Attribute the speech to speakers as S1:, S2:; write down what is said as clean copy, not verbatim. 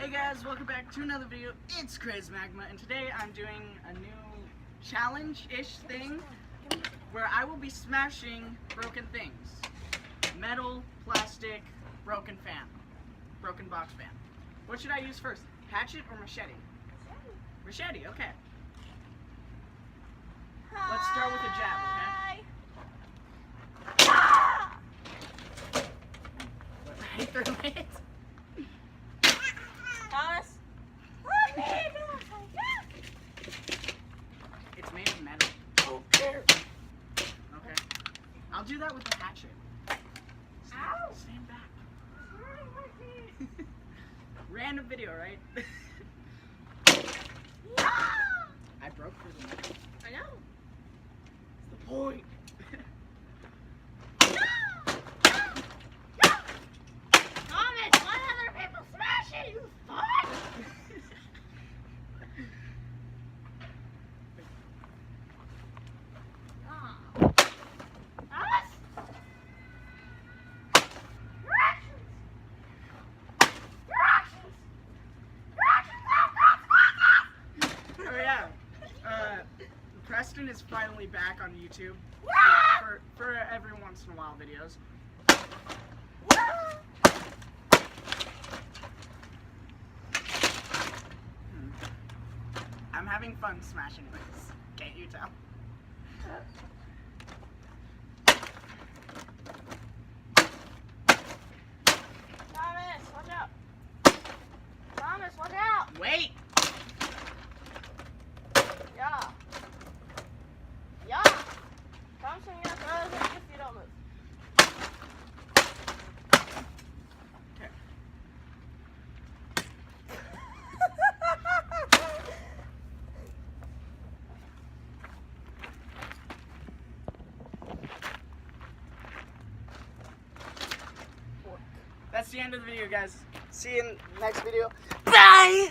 S1: Hey guys, welcome back to another video. It's Crazy Magma, and today I'm doing a new challenge-ish thing where I will be smashing broken things. Metal, plastic, broken fan. Broken box fan. What should I use first? Hatchet or machete? Machete, okay. Let's start with a jab, okay? Right through it.
S2: Thomas?
S1: It's made of metal. Okay. I'll do that with the hatchet.
S2: Ow!
S1: Stand back. Random video, right? I broke through the metal.
S2: I know.
S1: That's the point.
S2: Thomas, let other people smash it, you fuck! Thomas? Your actions! Your actions! Your actions have consequences!
S1: Oh yeah. Preston is finally back on YouTube for every once in a while videos. I'm having fun smashing things. Can't you tell?
S2: Thomas, watch out! Thomas, watch out!
S1: Wait!
S2: Yeah. Yeah. Thomas, I'm gonna throw this if you don't move.
S1: Okay. That's the end of the video, guys. See you in the next video. Bye!